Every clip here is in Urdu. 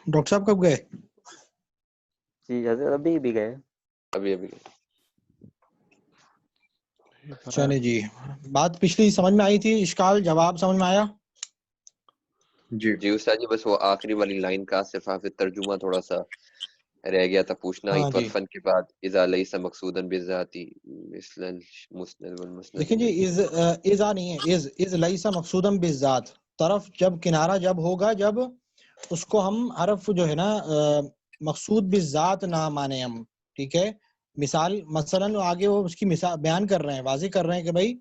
ڈاکٹر صاحب کب گئے؟ جی حضرت ابھی بھی گئے. ابھی چلے جی، بات پچھلی سمجھ میں آئی تھی، اشکال جواب سمجھ میں آیا؟ جی استاد جی، بس وہ آخری والی لائن کا صرف حافظ ترجمہ تھوڑا سا رہ گیا تھا پوچھنا. ہاں جی، فن کے بعد اذا لیس مقصودا بذاتی مثل المسند والمسند دیکھیں جی، اذا نہیں ہے، از لیس مقصودا بالذات، طرف جب کنارہ جب ہوگا، جب اس کو ہم حرف جو ہے نا مقصود بالذات نہ مانے ہم، ٹھیک ہے. مثلا آگے وہ اس کی مثال بیان کر رہے ہیں، واضح کر رہے ہیں کہ بھائی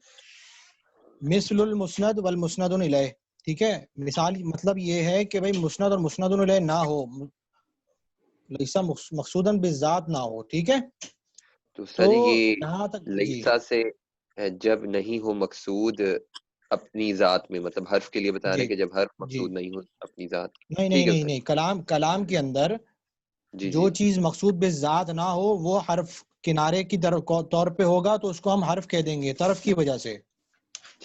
مثل المسند والمسند الیہ، ٹھیک ہے. مثال مطلب یہ ہے کہ بھائی مسند اور مسند الیہ نہ ہو، لیسا مقصودا بالذات نہ ہو، ٹھیک ہے. تو استاد جی یہ یہاں تک جی لیسا سے جب نہیں ہو مقصود اپنی ذات میں، مطلب حرف کے لیے بتا رہے جی ہیں کہ جب حرف جی مقصود نہیں ہو اپنی ذات. نہیں نہیں ٹھیک ہے نہیں استاد نہیں، کلام کے اندر جی. جو چیز مقصود بالذات نہ ہو وہ حرف کنارے کی طور پہ ہوگا تو اس کو ہم حرف کہہ دیں گے طرف کی وجہ سے،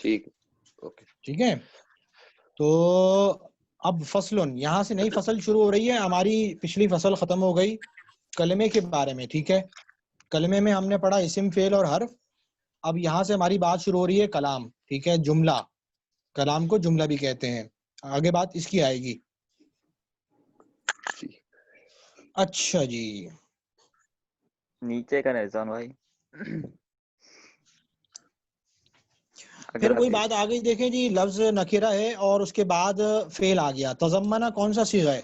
ٹھیک اوکے. ٹھیک ہے. تو اب فصل، یہاں سے نئی فصل شروع ہو رہی ہے ہماری. پچھلی فصل ختم ہو گئی کلمے کے بارے میں، ٹھیک ہے. کلمے میں ہم نے پڑھا اسم، فعل اور حرف. اب یہاں سے ہماری بات شروع ہو رہی ہے کلام، ٹھیک ہے. جملہ، کلام کو جملہ بھی کہتے ہیں. آگے بات اس کی آئے گی. اچھا جی، نیچے کا احسان بھائی. پھر اگر وہی آپ بات آ گئی. دیکھیں جی، لفظ نکرہ ہے اور اس کے بعد فعل آ گیا. تضمنہ کون سا صیغہ ہے؟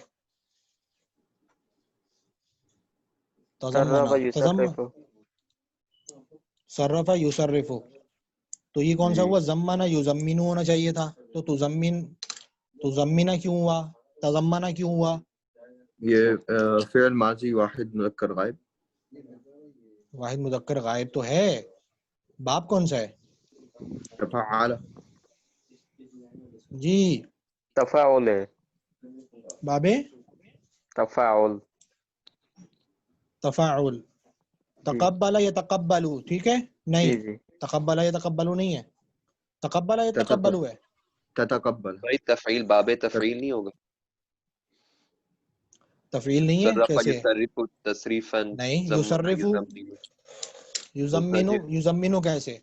صرف تضمن یصرف، صرف یصرف، تو یہ کون سا جی ہوا؟ ضمنہ یضمن ہونا چاہیے تھا. تو تضمنہ کیوں ہوا؟ تضمنہ کیوں ہوا؟ یہ فعل ماضی واحد مذکر غائب. واحد مذکر غائب تو ہے، باب کون سا ہے؟ تفعال. جی تفاعل ہے، بابے تفاعل. تفاعل. جی تقبل یتقبلو، ٹھیک ہے. نہیں، جی جی تقبل یتقبلو نہیں ہے، تقبل یتقبلو ہے. تتقبل. بھائی تفعیل باب تفعیل نہیں ہوگا؟ تفعیل نہیں ہے صرف کیسے؟ یصرف تصریفا نہیں، ضمن یصرف، یضمن. تو استاد یضمنو، جی یضمنو کیسے؟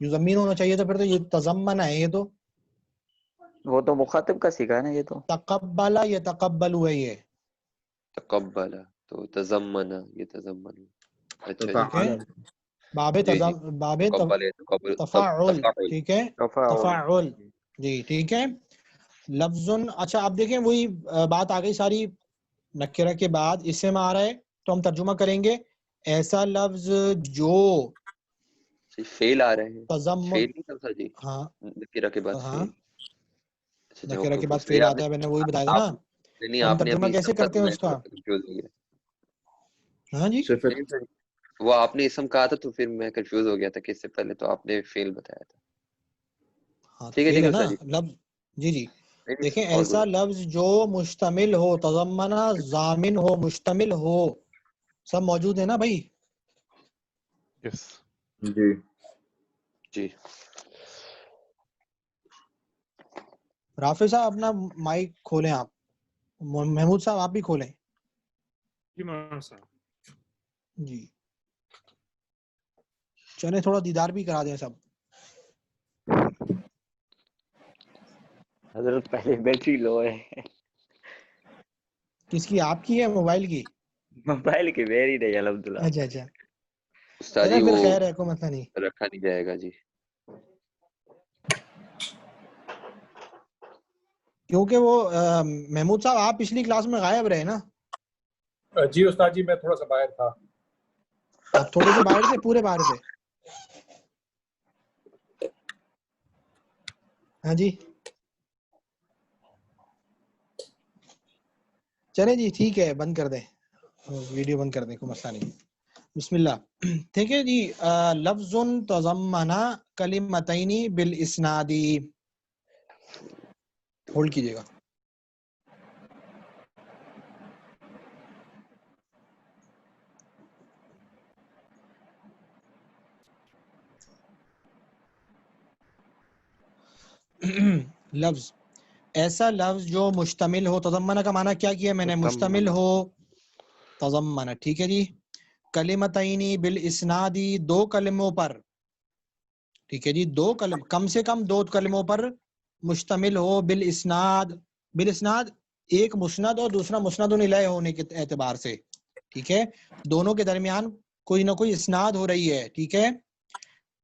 یضمن ہونا چاہیے تھا. پھر تو یہ تضمن ہے. یہ تو وہ تو مخاطب کا سیکھا ہے نا یہ تو. تقبل یتقبلو ہے یہ، تقبل تو تضمن یتضمن. اچھا جی ٹھیک ہے. تفعال. باب جی جی. باب تقبل تقبل تفاعل، تفاعل. ٹھیک ہے. تفاعل. تفاعل، جی ٹھیک ہے. لفظ، اچھا آپ دیکھیں وہی بات آ گئی ساری. نکرہ کے بعد اسم آ رہا ہے تو ہم ترجمہ کریں گے ایسا لفظ جو فعل آ رہے ہیں. تضمن، فعل نہیں تھا استاد جی، ہاں نکرہ کے بعد ہاں، فعل. اچھا اچھا نکرہ اوکے کے اوکے. بعد فعل آپ نے آتا ہے، میں نے وہی بتایا تھا نا. نہیں تو ہم آپ نے ترجمہ ابھی کیسے اسم کہا کرتے تو ہیں میں اس تھوڑا کا؟ سا کنفیوز ہو گیا. ہاں جی، صرف نہیں سر، وہ آپ نے اسم کہا تھا تو پھر میں کنفیوز ہو گیا تھا کہ اس سے پہلے تو آپ نے فعل بتایا تھا. ہاں تو ٹھیک فعل ہے ہے نا استاد جی. لفظ. جی جی، نہیں دیکھیں اور ایسا لفظ جو مشتمل ہو، تضمنہ ضامن ہو، مشتمل ہو، سب موجود ہے نا بھائی؟ یس. جی جی. رافع صاحب اپنا مائک کھولیں. آپ محمود صاحب آپ بھی کھولیں. جی مولانا صاحب. جی چلیں تھوڑا دیدار بھی کرا دیں سب. حضرت پہلے بیٹری لو ہے. کس کی؟ آپ کی ہے موبائل کی؟ موبائل کی میری نہیں الحمدللہ. اچھا اچھا، استاد چلیں جی پھر وہ خیر ہے، کوئی مسئلہ نہیں. رکھا نہیں جائے گا جی. کیونکہ وہ محمود صاحب آپ پچھلی کلاس میں غائب رہے نا. جی استاد جی میں تھوڑا سا باہر تھا. آپ تھوڑے سے باہر تھے، پورے باہر تھے؟ ہاں جی چلیں جی ٹھیک ہے، بند کر دیں، ویڈیو بند کر دیں، کوئی مسئلہ نہیں. بسم اللہ. ٹھیک ہے جی. لفظ تضمن کلمتین بالاسناد، ہولڈ کیجئے گا. لفظ ایسا لفظ جو مشتمل ہو, تضمنہ کا معنی کیا کیا میں نے, مشتمل ہو, تضمنہ, ٹھیک ہے جی. کلمتینی بالاسنادی, دو کلموں پر, ٹھیک ہے جی, دو کلم, کم سے کم دو کلموں پر مشتمل ہو, بالاسناد, بالاسناد ایک مسند اور دوسرا مسند الیہ ہونے کے اعتبار سے, ٹھیک ہے, دونوں کے درمیان کوئی نہ کوئی اسناد ہو رہی ہے, ٹھیک ہے,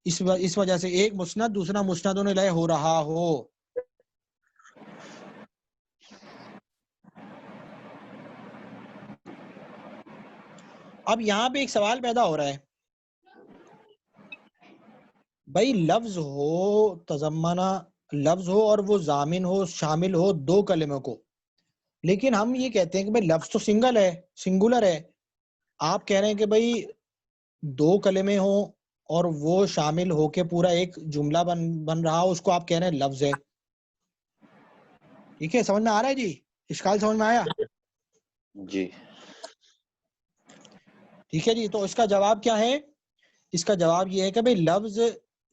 اس وجہ سے ایک مسند دوسرا مسند الیہ ہو رہا ہو. اب یہاں پہ ایک سوال پیدا ہو رہا ہے, بھائی لفظ ہو تضمنہ, لفظ ہو اور وہ ضامن ہو, شامل ہو دو کلموں کو, لیکن ہم یہ کہتے ہیں کہ بھائی لفظ تو سنگل ہے, سنگولر ہے. آپ کہہ رہے ہیں کہ بھائی دو کلمے ہوں اور وہ شامل ہو کے پورا ایک جملہ بن رہا ہو, اس کو آپ کہہ رہے ہیں لفظ ہے. ٹھیک ہے, سمجھ میں آ رہا ہے جی, اشکال سمجھ میں آیا؟ جی ٹھیک ہے جی. تو اس کا جواب کیا ہے؟ اس کا جواب یہ ہے کہ بھئی لفظ,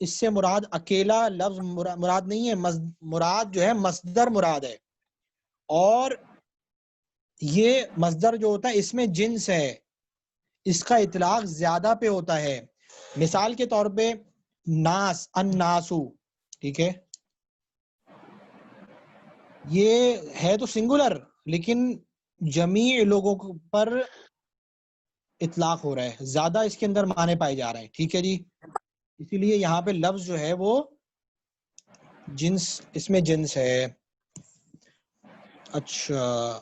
اس سے مراد اکیلا لفظ مراد نہیں ہے, مراد جو ہے مصدر مراد ہے, اور یہ مصدر جو ہوتا ہے اس میں جنس ہے, اس کا اطلاق زیادہ پہ ہوتا ہے. مثال کے طور پہ ناس, الناسو, ٹھیک ہے, یہ ہے تو سنگولر لیکن جمیع لوگوں پر اطلاق ہو رہا ہے, زیادہ اس کے اندر معنی پائے جا رہے ہیں, ٹھیک ہے جی. اسی لیے یہاں پہ لفظ جو ہے وہ جنس, اس میں جنس ہے. اچھا,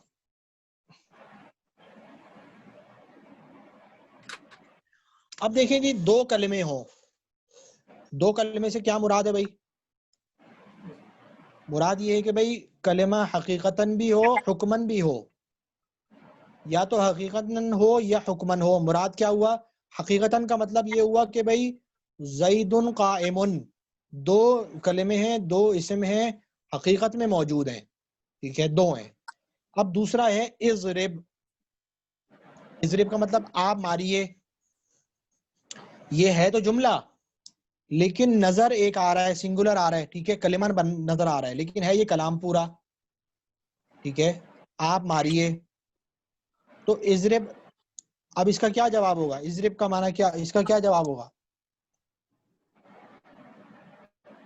اب دیکھیں جی, دو کلمے ہوں, دو کلمے سے کیا مراد ہے بھائی؟ مراد یہ ہے کہ بھائی کلمہ حقیقتاً بھی ہو حکماً بھی ہو, یا تو حقیقتاً ہو یا حکماً ہو. مراد کیا ہوا؟ حقیقتاً کا مطلب یہ ہوا کہ بھائی زید قائم, دو کلمے ہیں, دو اسم ہیں, حقیقت میں موجود ہیں, ٹھیک ہے, دو ہیں. اب دوسرا ہے اضرب, اضرب کا مطلب آپ ماریے, یہ ہے تو جملہ لیکن نظر ایک آ رہا ہے, سنگولر آ رہا ہے, ٹھیک ہے, کلمہ نظر آ رہا ہے لیکن ہے یہ کلام پورا, ٹھیک ہے, آپ ماریے. تو اضرب, اب اس کا کیا جواب ہوگا؟ اضرب کا معنی کیا, اس کا کیا جواب ہوگا؟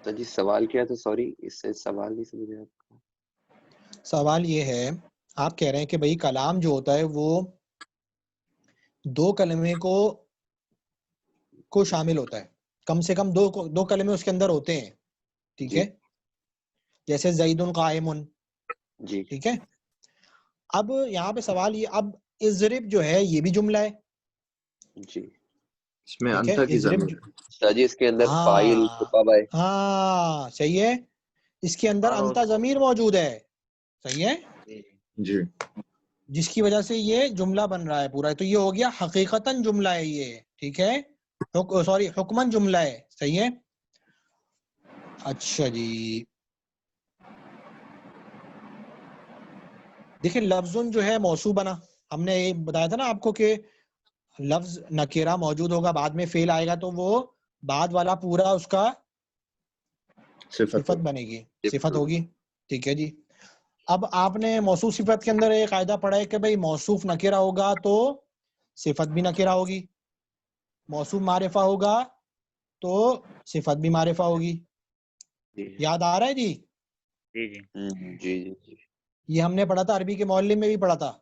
تو جی سوال کیا تو سوری, اس سے سوال نہیں سمجھا آپ کا. سوال یہ ہے, آپ کہہ رہے ہیں کہ بھئی کلام جو ہوتا ہے وہ دو کلمے کو شامل ہوتا ہے, کم سے کم دو کلمے اس کے اندر ہوتے ہیں, ٹھیک جی ہے, جیسے زید قائم, جی ٹھیک ہے. اب یہاں پہ سوال یہ, اب اضرب جو ہے یہ بھی جملہ ہے, جی اس میں ٹھیک ہے, انتا کی اضرب ضمیر ہے. شاہ جی, اس کے اندر فاعل ہاں خطاب ہے. ہاں صحیح ہے, اس کے اندر انتا ضمیر موجود ہے, صحیح ہے, جی جس کی وجہ سے یہ جملہ بن رہا ہے پورا. تو یہ ہو گیا حقیقتاً جملہ ہے یہ, ٹھیک ہے, سوری حکماً جملہ ہے, صحیح ہے. اچھا جی, دیکھیں لفظ جو ہے موصوف بنا, ہم نے یہ بتایا تھا نا آپ کو کہ لفظ نکیرہ موجود ہوگا, بعد میں فعل آئے گا تو وہ بعد والا پورا اس کا صفت بنے گی, صفت ہوگی, ٹھیک ہے جی. اب آپ نے موصوف صفت کے اندر ایک قاعدہ پڑھا ہے کہ بھئی موصوف نکیرہ ہوگا تو صفت بھی نکیرہ ہوگی, موصوف معرفہ ہوگا تو صفت بھی معرفہ ہوگی. یاد آ رہا ہے جی؟ جی جی جی جی جی یہ ہم نے پڑھا تھا, عربی کے معلم میں بھی پڑھا تھا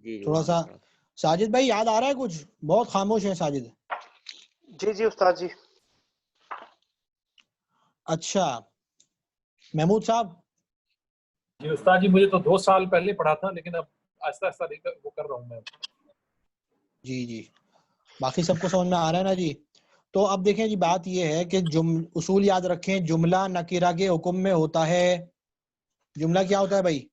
جی تھوڑا سا. ساجد بھائی یاد آ رہا ہے کچھ؟ بہت خاموش ہیں ساجد. جی جی استاد جی. اچھا محمود صاحب, جی استاد جی, مجھے تو 2 سال پہلے پڑھا تھا لیکن اب آہستہ آہستہ وہ کر رہا ہوں میں. جی جی, باقی سب کو سمجھ میں آ رہا ہے نا جی؟ تو اب دیکھیں جی, بات یہ ہے کہ اصول یاد رکھیں, جملہ نکیرہ کے حکم میں ہوتا ہے. جملہ کیا ہوتا ہے بھائی؟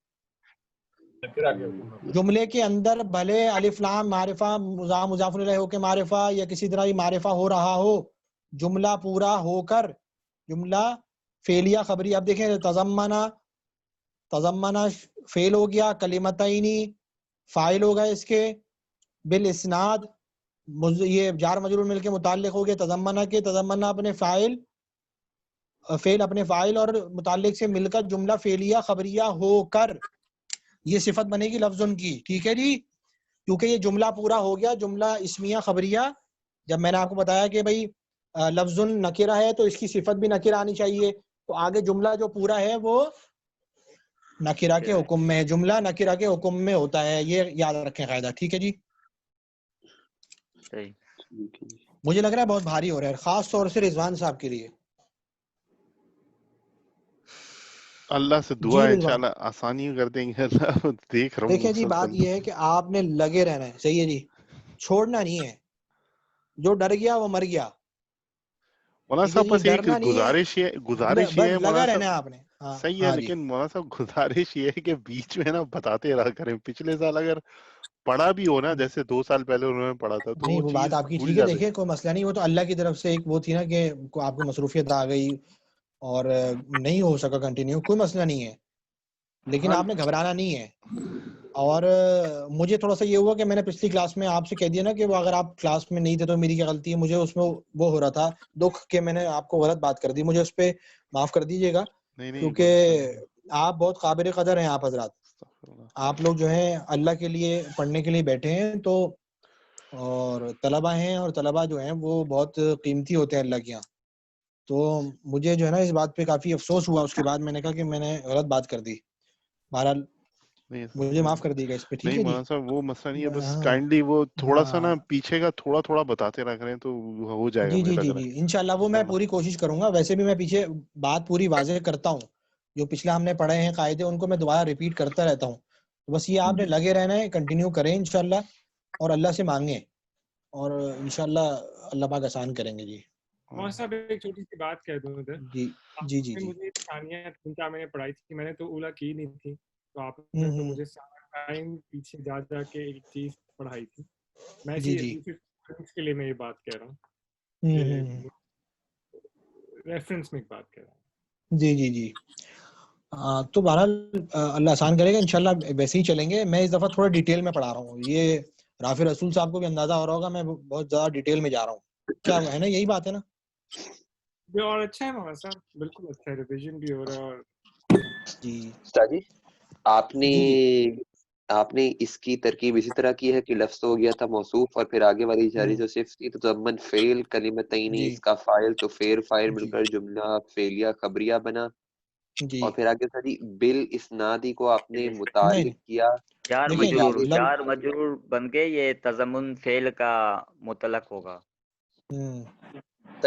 جملے کے اندر بھلے الف لام معرفہ مضاف الیہ ہو کے معرفہ یا کسی طرح معرفہ ہو رہا ہو, جملہ پورا ہو کر جملہ فعلیہ خبری. اب دیکھیں تضمنہ فعل ہو گیا, کلمتینی فاعل ہو گئے اس کے, بالاسناد یہ جار مجرور مل کے متعلق ہو گئے تضمنہ کے, تضمنہ اپنے فاعل فعل اپنے فاعل اور متعلق سے مل کر جملہ فعلیہ خبریہ ہو کر یہ صفت بنے گی لفظ کی. ٹھیک ہے جی, کیونکہ یہ جملہ پورا ہو گیا, جملہ اسمیہ خبریہ. جب میں نے آپ کو بتایا کہ بھائی لفظ نکرہ ہے تو اس کی صفت بھی نکرہ آنی چاہیے, تو آگے جملہ جو پورا ہے وہ نکرہ کے حکم میں, جملہ نکرہ کے حکم میں ہوتا ہے, یہ یاد رکھیں قاعدہ. ٹھیک ہے جی, صحیح. مجھے لگ رہا ہے بہت بھاری ہو رہا ہے, خاص طور سے رضوان صاحب کے لیے. اللہ سے دعا جی ہے رضوان, انشاءاللہ آسانی کر دیں گے. اللہ دیکھ رہا ہوں دیکھیں جی بات یہ ہے کہ آپ نے لگے رہنا ہے, صحیح ہے جی, چھوڑنا نہیں ہے. جو ڈر گیا وہ مر گیا. مولانا ٹھیک ہے صاحب جی, بس ایک ڈرنا نہیں ہے, گزارش یہ بس ہے لگا مولانا رہنا ہے صاحب, آپ نے. ہاں صحیح ہے, ہاں جی, لیکن مولانا صاحب گزارش یہ ہے کہ بیچ میں نا بتاتے رہا کریں. پچھلے سال اگر پڑھا بھی ہو نا, جیسے 2 سال پہلے انہوں نے پڑھا تھا, تو نہیں وہ وہ بات چیز آپ کی بھول ٹھیک ہے, جاتے. دیکھیں کوئی مسئلہ نہیں, وہ تو اللہ کی طرف سے ایک وہ تھی نا کہ آپ کو مصروفیت آ گئی اور نہیں ہو سکا کنٹینیو, کوئی مسئلہ نہیں ہے, لیکن ہاں آپ نے گھبرانا نہیں ہے. اور مجھے تھوڑا سا یہ ہوا کہ میں نے پچھلی کلاس میں آپ سے کہہ دیا نا کہ وہ اگر آپ کلاس میں نہیں تھے تو میری کیا غلطی ہے, مجھے اس میں وہ ہو رہا تھا دکھ کہ میں نے آپ کو غلط بات کر دی, مجھے اس پہ معاف کر دیجیے گا, نہیں کیونکہ آپ بہت قابل قدر ہیں. آپ حضرات, آپ لوگ جو ہیں اللہ کے لیے پڑھنے کے لیے بیٹھے ہیں, تو اور طلبہ ہیں, اور طلبہ جو ہیں وہ بہت قیمتی ہوتے ہیں اللہ کے یہاں. تو مجھے جو ہے نا اس بات پہ کافی افسوس ہوا, اس کے بعد میں نے کہا کہ میں نے غلط بات کر دی. بہرحال مجھے معاف کر دیے گا اس پہ, ٹھیک نہیں ہے جی. مولانا صاحب وہ مسئلہ نہیں ہے, بس ہاں کائنڈلی وہ تھوڑا سا نا ہاں پیچھے کا تھوڑا بتاتے رہا کریں تو ہو جائے گا جی جی میرا جی گھر جی انشاءاللہ وہ میں انشاءاللہ. پوری کوشش کروں گا. ویسے بھی میں پیچھے بات پوری واضح کرتا ہوں, جو پچھلا ہم نے پڑھے ہیں قاعدے ان کو میں دوبارہ ریپیٹ کرتا رہتا ہوں. بس یہ آپ نے لگے رہنا ہے, کنٹینیو کریں انشاءاللہ, اور اللہ سے مانگیں, اور انشاءاللہ اللہ پاک آسان کریں گے. جی ہاں. صاحب ایک چھوٹی سی بات کہہ دوں ادھر, جی جی جی جی مجھے ثانیہ کیا میں نے پڑھائی تھی, میں نے تو اولا کی نہیں تھی, تو آپ ہوں نے تو ہوں مجھے سارا ٹائم پیچھے جا کے ایک چیز پڑھائی تھی. میں جی اسی جی ریفرنس کے لیے میں یہ بات کہہ رہا ہوں, ریفرنس میں ایک بات کہہ رہا ہوں. جی جی جی تو بہرحال اللہ آسان کرے گا انشاءاللہ, ویسے ہی چلیں گے. میں اس دفعہ تھوڑا ڈیٹیل میں پڑھا رہا ہوں, یہ رافع رسول صاحب کو بھی اندازہ ہو رہا ہوگا, میں بہت زیادہ ڈیٹیل میں جا رہا ہوں. کیا ہے نا, یہی بات ہے نا. اور اچھا ہے مولانا صاحب, بالکل اچھا ہے, ریویژن بھی ہو رہا ہے. اور جی استاد جی, جی جی آپ نے اس کی ترکیب اسی طرح کی ہے کہ لفظ ہو گیا تھا موصوف, اور پھر آگے والی جاری جو صفت تھی تو تضمن فعل کلمتین, جی اس کا فاعل تو فاعل مل جی کر جملہ فعلیہ خبریہ بنا, جی اور پھر آگے ساری بال اسنادی کو آپ نے نہیں متعلق کیا. جار دیکھیں جی مجرور, آگے جار مجرور بن کے یہ تضمن فعل کا متعلق ہوگا.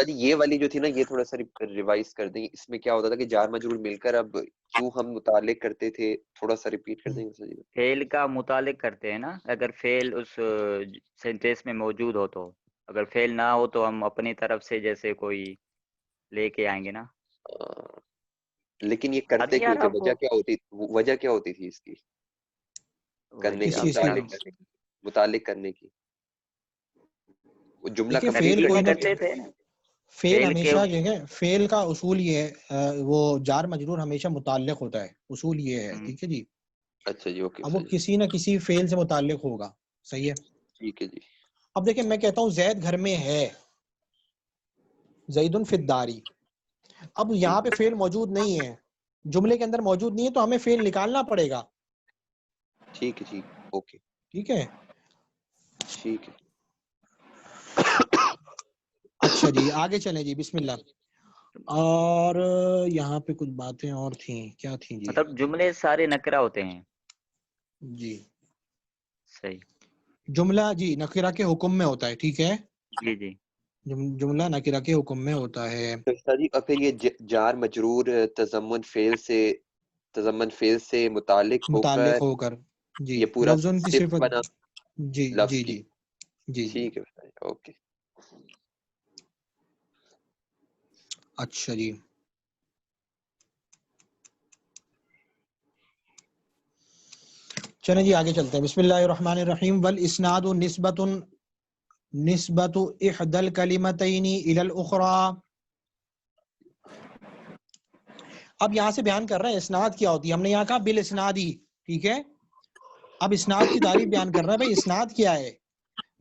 جی یہ والی جو تھی نا, یہ تھوڑا سا ریوائز کر دیں. اس میں کیا ہوتا تھا کہ جار مجرور مل کر اب کیوں ہم متعلق کرتے تھے, تھوڑا سا ریپیٹ کر دیں گے. فعل کا متعلق کرتے ہیں نا, اگر فعل اس سینٹینس میں موجود ہو تو, اگر فعل نہ ہو تو ہم اپنی طرف سے جیسے کوئی لے کے آئیں گے نا. لیکن یہ کرتے یار کیوں تھے, آپ کو وجہ کیا ہوتی تھی اس کی کرنے کس کی, چیز کی متعلق کرنے کی, وہ جملہ دیکھیں فعل کمپلیٹ کوئی نہ کرتے تھے نا. فعل فعل کے ہمیشہ جو ہے, فعل کا اصول یہ ہے, وہ جار مجرور ہمیشہ متعلق ہوتا ہے, اصول یہ ہے. ٹھیک ہے جی, اچھا جی, اوکے اب وہ کسی نہ کسی فعل سے متعلق ہوگا. صحیح ہے, ٹھیک ہے جی. اب دیکھیں میں کہتا ہوں زید گھر میں ہے, زید فی الدار. اب یہاں پہ فعل موجود نہیں ہے, جملے کے اندر موجود نہیں ہے, تو ہمیں فعل نکالنا پڑے گا. ٹھیک ہے, ٹھیک, اوکے, ٹھیک ہے. ٹھیک ہے. اچھا جی آگے چلیں جی, بسم اللہ. اور یہاں پہ کچھ باتیں اور تھیں, کیا تھیں جی. مطلب جملے سارے نکرہ ہوتے ہیں. جی صحیح. جملہ جی نکرہ کے حکم میں ہوتا ہے. ٹھیک ہے, جی جی جملہ نکرہ کے حکم میں ہوتا ہے. اور پھر یہ جار مجرور تضمن فعل سے متعلق ہو کر جی یہ پورا لفظ کی صفت صفت. بنا جی لفظ جی کی. جی جی جی ٹھیک ہے, اوکے. اچھا جی, چلیں جی آگے چلتے ہیں. بسم اللہ الرحمن الرحیم. والاسناد نسبت احدى الكلمتين الى الاخرى. اب یہاں سے بیان کر رہے ہیں اسناد کیا ہوتی ہے. ہم نے یہاں کہا بالاسنادی, ٹھیک ہے. اب اسناد کی تعریف بیان کر رہا ہے. بھائی اسناد کیا ہے؟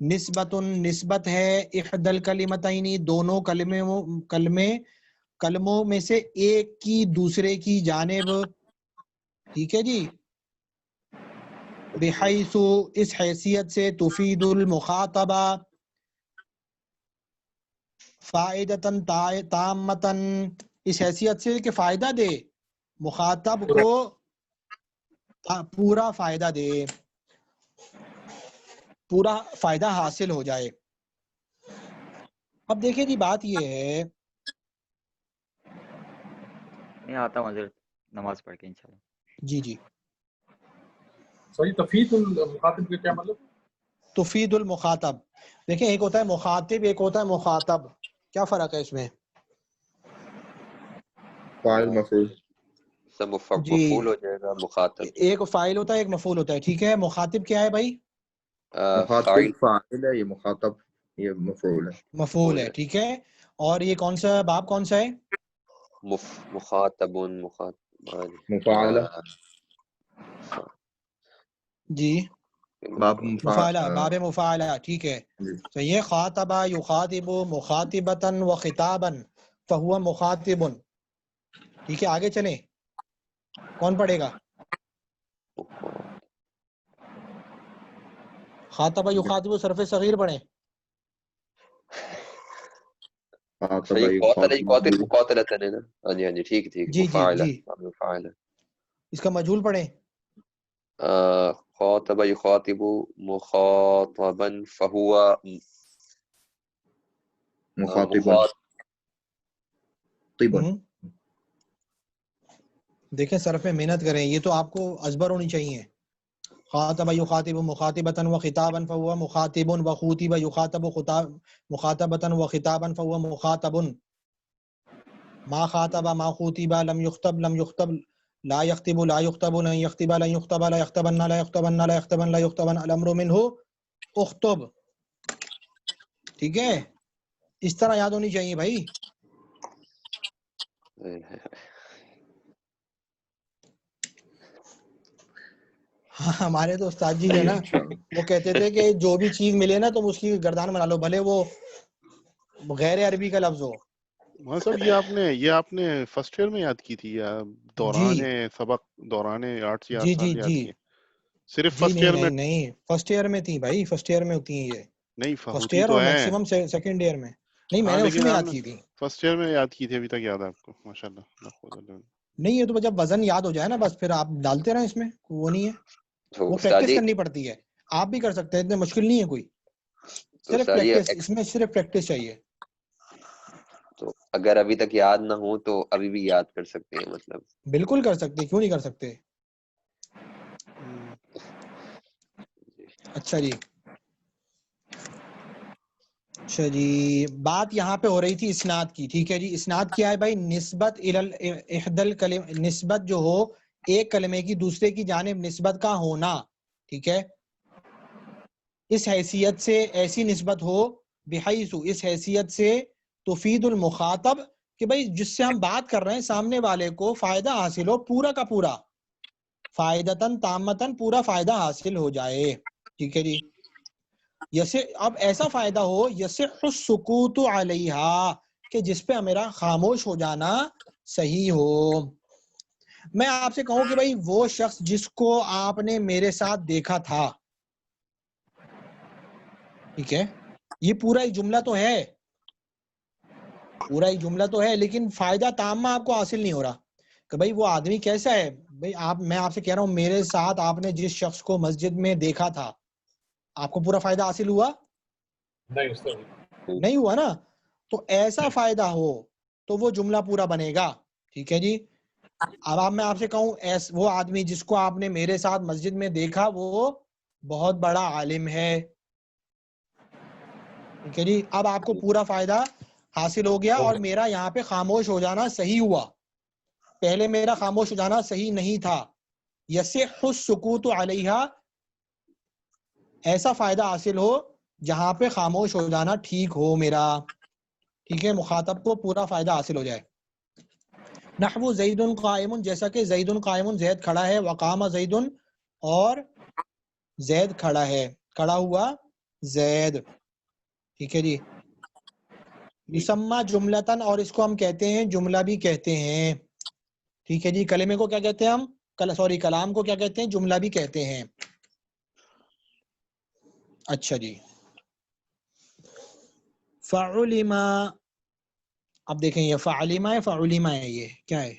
نسبت ہے احدى الكلمتين, دونوں کلمے کلموں میں سے ایک کی دوسرے کی جانب، ٹھیک ہے جی، بحیث اس حیثیت سے، تفید المخاطبہ فائدتاً تامتاً اس حیثیت سے کہ فائدہ دے، مخاطب کو پورا فائدہ دے، پورا فائدہ حاصل ہو جائے۔ اب دیکھیں جی بات یہ ہے، میں آتا ہوں حضرت نماز پڑھ کے انشاءاللہ۔ جی جی، صحیح تفید المخاطب کا کیا مطلب؟ تفید المخاطب، دیکھیں ایک ہوتا ہے مخاطب، ایک ہوتا ہے مخاطب، کیا فرق ہے اس میں؟ فاعل مفعول. سب جی، مفعول ہو جائے گا مخاطب، ایک فاعل ہوتا ہے ایک مفعول ہوتا ہے، ٹھیک ہے۔ مخاطب کیا ہے بھائی؟ فاعل مخاطب فاعل ہے، یہ مخاطب یہ مفعول ہے. مفعول ہے، ٹھیک ہے۔ اور یہ کون سا باب کون سا ہے؟ مخاطب مفاعلہ جی باب مفاعلہ، باب مفاعلہ، ٹھیک ہے۔ جی. تو یہ خاطبہ یخاطب مخاطبتاً و خطاباً فہو مخاطب، ٹھیک ہے۔ آگے چلیں، کون پڑھے گا؟ خاطبہ یخاطب صرف صغیر پڑھیں۔ مقاتلتن ہے نا؟ ہاں جی ہاں جی، ٹھیک ٹھیک، جی جی مفاعلہ جی، مفاعلہ، اس کا مجہول پڑھیں۔ خاطب یخاطب مخاطبا فہو مخاطبا طبا. دیکھیں صرف میں محنت کریں، یہ تو آپ کو ازبر ہونی چاہیے۔ خاطب یخاطب مخاطبۃ و خطابا فهو مخاطب، وخوطب یخاطب مخاطبۃ و خطابا فهو مخاطب، ما خاطب ما خوطب، لم يخطب لم يخطب، لا يخطب لا يخطب، لن يخطب لا يخطب، لا يخطبن لا يخطبن، لا يخطبن لا يخطبن، الامر منه اخطب، ٹھیک ہے۔ اس طرح یاد ہونی چاہیے بھائی۔ ہمارے تو استاد جی جو ہے نا وہ کہتے تھے کہ جو بھی چیز ملے نا تم اس کی گردان بنا لو، بھلے وہ غیر عربی کا لفظ ہو۔ ہاں صاحب، یہ آپ نے فرسٹ ایئر میں یاد کی تھی یا دوران سبق، دوران 8 یا 8 جی جی سال یاد جی کی؟ صرف جی، فرسٹ نہیں ایئر میں؟ نہیں نہیں، فرسٹ ایئر میں تھی بھائی، فرسٹ ایئر میں ہوتی ہیں یہ، نہیں، فرسٹ ہوتی ایئر تو اور ہیں، میکسیمم سیکنڈ ایئر میں۔ نہیں میں ہاں نے اسی لیکن میں آپ یاد نے کی تھی۔ فرسٹ ایئر میں یاد کی تھی، ابھی تک یاد ہے آپ کو، ماشاء اللہ۔ نہیں یہ تو جب وزن یاد ہو جائے نا بس پھر آپ ڈالتے رہیں اس میں، وہ نہیں ہے، تو وہ استاد پریکٹس جی، کرنی پڑتی ہے۔ آپ بھی کر سکتے ہیں، اتنے مشکل نہیں ہے کوئی، تو صرف استاد جی پریکٹس، اس میں صرف پریکٹس چاہیے۔ تو اگر ابھی تک یاد نہ ہو تو ابھی بھی یاد کر سکتے ہیں مطلب؟ بالکل کر سکتے، کیوں نہیں کر سکتے۔ اچھا جی، اچھا جی، بات یہاں پہ ہو رہی تھی اسناد کی، ٹھیک ہے جی۔ اسناد کیا ہے بھائی؟ نسبت احدل کلم، نسبت جو ہو ایک کلمے کی دوسرے کی جانب نسبت کا ہونا، ٹھیک ہے۔ اس حیثیت سے، ایسی نسبت ہو، بحیث اس حیثیت سے، تفید المخاطب کہ بھائی جس سے ہم بات کر رہے ہیں سامنے والے کو فائدہ حاصل ہو، پورا کا پورا، فائدتاً تامتاً پورا فائدہ حاصل ہو جائے، ٹھیک ہے جی۔ اب ایسا فائدہ ہو یصح السکوت علیہا کہ جس پہ میرا خاموش ہو جانا صحیح ہو۔ میں آپ سے کہوں کہ بھائی وہ شخص جس کو آپ نے میرے ساتھ دیکھا تھا، ٹھیک ہے، یہ پورا ایک جملہ تو ہے، پورا ایک جملہ تو ہے، لیکن فائدہ تامہ آپ کو حاصل نہیں ہو رہا کہ بھائی وہ آدمی کیسا ہے۔ بھائی میں آپ سے کہہ رہا ہوں میرے ساتھ آپ نے جس شخص کو مسجد میں دیکھا تھا، آپ کو پورا فائدہ حاصل ہوا؟ نہیں ہوا نا۔ تو ایسا فائدہ ہو تو وہ جملہ پورا بنے گا، ٹھیک ہے جی۔ اب میں آپ سے کہوں وہ آدمی جس کو آپ نے میرے ساتھ مسجد میں دیکھا وہ بہت بڑا عالم ہے، ٹھیک ہے جی۔ اب آپ کو پورا فائدہ حاصل ہو گیا اور میرا یہاں پہ خاموش ہو جانا صحیح ہوا، پہلے میرا خاموش ہو جانا صحیح نہیں تھا۔ یصح السکوت علیہا، ایسا فائدہ حاصل ہو جہاں پہ خاموش ہو جانا ٹھیک ہو میرا، ٹھیک ہے، مخاطب کو پورا فائدہ حاصل ہو جائے۔ نحو زید قائم، جیسا کہ زید قائم، زید کھڑا ہے، وقام زید، اور زید کھڑا ہے، کھڑا ہوا زید، ٹھیک ہے جی۔ یسمہ جملتن، اور اس کو ہم کہتے ہیں جملہ بھی کہتے ہیں. ٹھیک ہے جی. کلمے کو کیا کہتے ہیں ہم؟ کلام کو کیا کہتے ہیں؟ جملہ بھی کہتے ہیں. اچھا جی. فعلم، اب دیکھیں یہ فعلم ہے فعلم ہے، یہ کیا ہے؟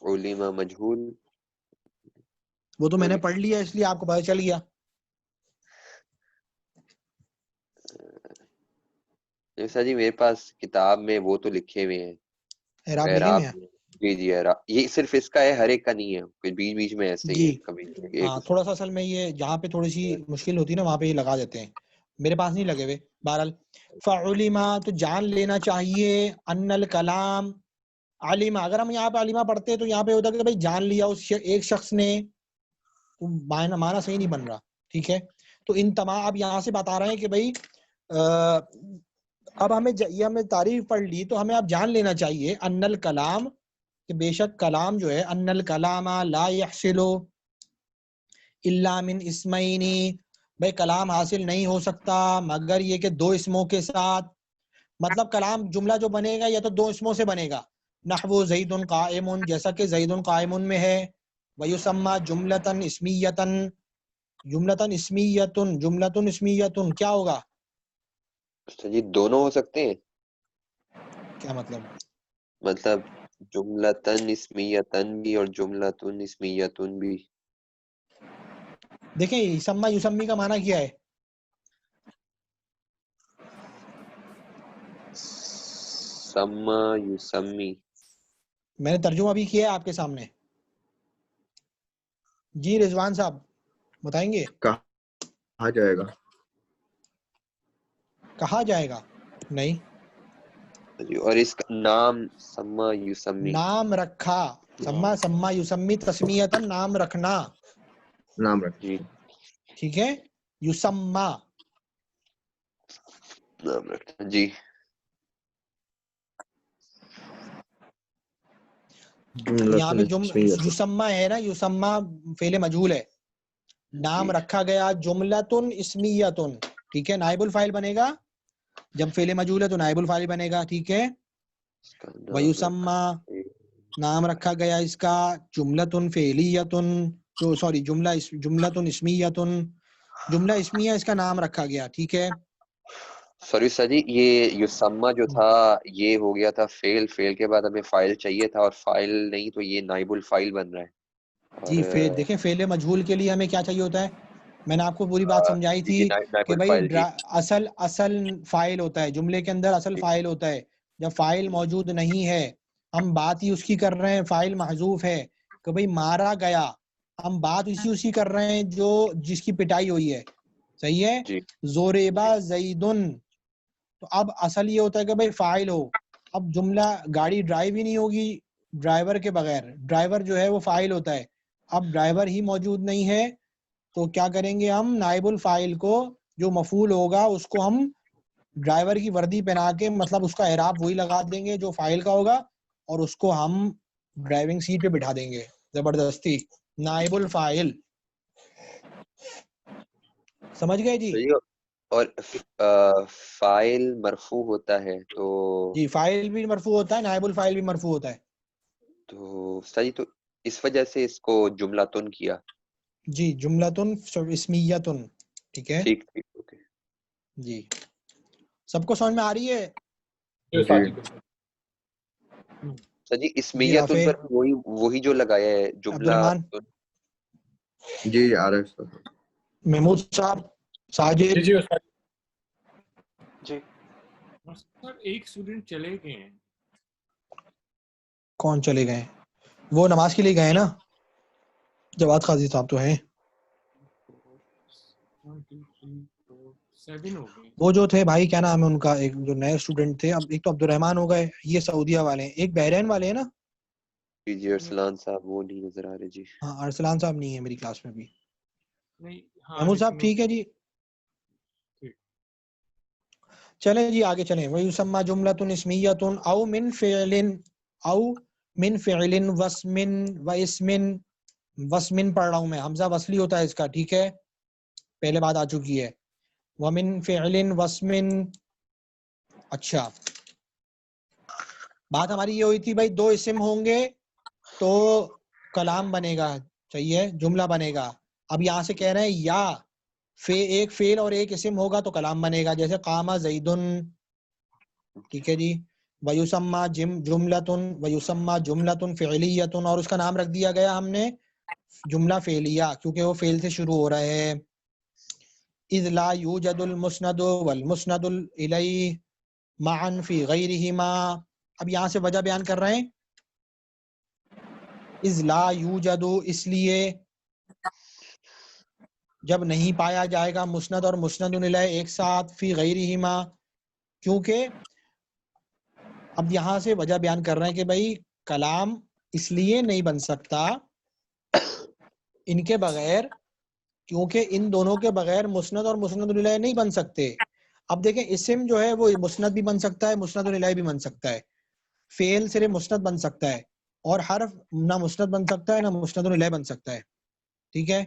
علم مجہول. وہ تو میں نے پڑھ لیا اس لیے آپ کو پتہ چل گیا. سر جی میرے پاس کتاب میں وہ تو لکھے ہوئے ہیں اعراب لکھے اعراب ہوئے ہیں. جی جی اعراب. یہ صرف اس کا ہے، ہر ایک کا نہیں ہے، کچھ بیچ بیچ میں ایسے ہی جی ہے کبھی ایک ہاں تھوڑا سا اصل میں یہ جہاں پہ تھوڑی سی مشکل ہوتی ہے نا وہاں پہ یہ لگا دیتے ہیں. میرے پاس نہیں لگے ہوئے. بہرحال فعلم تو جان لینا چاہیے، ان الکلام علم. اگر ہم یہاں پہ علمہ پڑھتے تو یہاں پہ ہوتا کہ بھائی جان لیا اس ایک شخص نے، معنی صحیح نہیں بن رہا. ٹھیک ہے. تو ان تمام اب یہاں سے بتا رہے ہیں کہ بھائی اب ہمیں یہ ہمیں تعریف پڑھ لی تو ہمیں اب جان لینا چاہیے ان الکلام، کہ بے شک کلام جو ہے، ان الکلام لا یحصل الا من اسمین، بھائی کلام حاصل نہیں ہو سکتا مگر یہ کہ دو اسموں کے ساتھ. مطلب کلام جملہ جو بنے گا یا تو دو اسموں سے بنے گا. نحو زید قائم، جیسا کہ زید قائم میں ہے. ویسمى جملۃ اسمیۃ، جملۃ اسمیۃ، جملۃ اسمیۃ کیا ہوگا؟ جی دونوں ہو سکتے ہیں. کیا مطلب؟ مطلب جملتن اسمیتن بھی اور جملتن اسمیتن بھی. دیکھیں یسمى یسمی کا معنی کیا ہے؟ سما یسمی. میں نے ترجمہ بھی کیا ہے آپ کے سامنے. جی رضوان صاحب بتائیں گے. کہا جائے گا. کہا جائے گا نہیں، اور اس کا نام سما یسمی. نام رکھا. سما یسمی تسمیتا، نام رکھنا. نام رکھ. جی ٹھیک ہے. یسمى نام رکھنا. جی یہاں پہ یسمى ہے نا، یسمى فعل مجہول ہے، نام رکھا گیا. جملتن اسمیتن، ٹھیک ہے، نائب الفاعل بنے گا. جب فعل مجہول ہے تو نائب الفاعل بنے گا. ٹھیک ہے. اس کا نام ویسمى نام رکھا گیا اس کا. جملتن فعلیتن، جو سوری جملتن اسمیتن، جملہ اسمیہ اس کا نام رکھا گیا. ٹھیک ہے. سوری سر جی، یہ یسمہ جو تھا یہ ہو گیا تھا فعل. فعل کے بعد ہمیں فاعل چاہیے تھا اور فاعل نہیں تو یہ نائب الفاعل بن رہا ہے. جی دیکھیں فعل مجہول کے لیے ہمیں کیا چاہیے ہوتا ہے؟ میں نے آپ کو پوری بات سمجھائی تھی کہ بھائی اصل فاعل ہوتا ہے جملے کے اندر، اصل فاعل ہوتا ہے. جب فاعل موجود نہیں ہے ہم بات ہی اس کی کر رہے ہیں، فاعل محذوف ہے کہ بھئی مارا گیا، ہم بات اسی کر رہے ہیں جو جس کی پٹائی ہوئی ہے. صحیح ہے. زوریبا زیدن، تو اب اصل یہ ہوتا ہے کہ بھئی فاعل ہو. اب جملہ گاڑی ڈرائیو ہی نہیں ہوگی ڈرائیور کے بغیر، ڈرائیور جو ہے وہ فاعل ہوتا ہے. اب ڈرائیور ہی موجود نہیں ہے تو کیا کریں گے ہم؟ نائب الفاعل کو، جو مفعول ہوگا اس کو ہم ڈرائیور کی وردی پہنا کے، مطلب اس کا اعراب وہی لگا دیں گے جو فاعل کا ہوگا، اور اس کو ہم ڈرائیونگ سیٹ پہ بٹھا دیں گے زبردستی. نائب الفاعل، سمجھ گئے جی؟ اور فاعل مرفوع ہوتا ہے تو جی فاعل بھی مرفوع ہوتا ہے، نائب الفاعل بھی مرفوع ہوتا ہے. تو صحیح، تو اس وجہ سے اس کو جملتن کیا. جی جملتن اسمیتن. ٹھیک ہے. ٹھیک ٹھیک اوکے. جی سب کو سمجھ میں آ رہی ہے؟ سر جی جی اسمیتن رافع، پر وہی جو لگایا ہے عبد جملہ. الرحمان، جی آ رہا ہے. محمود صاحب، ساجد. جی استاد جی سر ایک اسٹوڈنٹ چلے گئے ہیں. کون چلے گئے؟ وہ نماز کے لیے گئے نا، جواد قاضی صاحب تو ہیں. 1 2 3 4 7 ہو گئے. وہ جو تھے بھائی کیا نام ہے ان کا، ایک جو نئے اسٹوڈنٹ تھے، اب ایک تو عبد الرحمان ہو گئے، یہ سعودیہ والے ہیں، ایک بحرین والے ہیں نا. جی جی ارسلان صاحب وہ نہیں نظر آ رہے. جی ہاں ارسلان صاحب نہیں ہے میری کلاس میں بھی. نہیں ہاں محمود صاحب ٹھیک ہے جی. چلیں جی آگے چلیں. وَيُسَمَّى جُمْلَةٌ اسْمِيَّةٌ أَوْ مِنْ فِعْلٍ وَاسْمٍ وَاسْمٍ. وَاسْمٍ پڑھ رہا ہوں میں، حمزہ وصلی ہوتا ہے اس کا. ٹھیک ہے، پہلے بات آ چکی ہے. وَمِنْ فِعْلٍ وَاسْمٍ اچھا بات ہماری یہ ہوئی تھی بھائی دو اسم ہوں گے تو کلام بنے گا, صحیح ہے, جملہ بنے گا. اب یہاں سے کہہ رہے ہیں یا ایک فعل اور ایک اسم ہوگا تو کلام بنے گا, جیسے قام زیدن, ٹھیک ہے جی, ویسمى جملۃ ویسمى جملۃ فعلیۃ, اور اس کا نام رکھ دیا گیا ہم نے جملہ فعلیہ کیونکہ وہ فعل سے شروع ہو رہا ہے. اذ لا یوجد المسند والمسند الیہ معا فی غیرہما. اب یہاں سے وجہ بیان کر رہے ہیں, اذ لا یوجد اس لیے جب نہیں پایا جائے گا مسند اور مسند الیہ ایک ساتھ, فی غیرہما کیونکہ, اب یہاں سے وجہ بیان کر رہے ہیں کہ بھائی کلام اس لیے نہیں بن سکتا ان کے بغیر کیونکہ ان دونوں کے بغیر مسند اور مسند الیہ نہیں بن سکتے. اب دیکھیں اسم جو ہے وہ مسند بھی بن سکتا ہے, مسند الیہ بھی بن سکتا ہے, فعل صرف مسند بن سکتا ہے, اور حرف نہ مسند بن سکتا ہے نہ مسند الیہ بن سکتا ہے, ٹھیک ہے.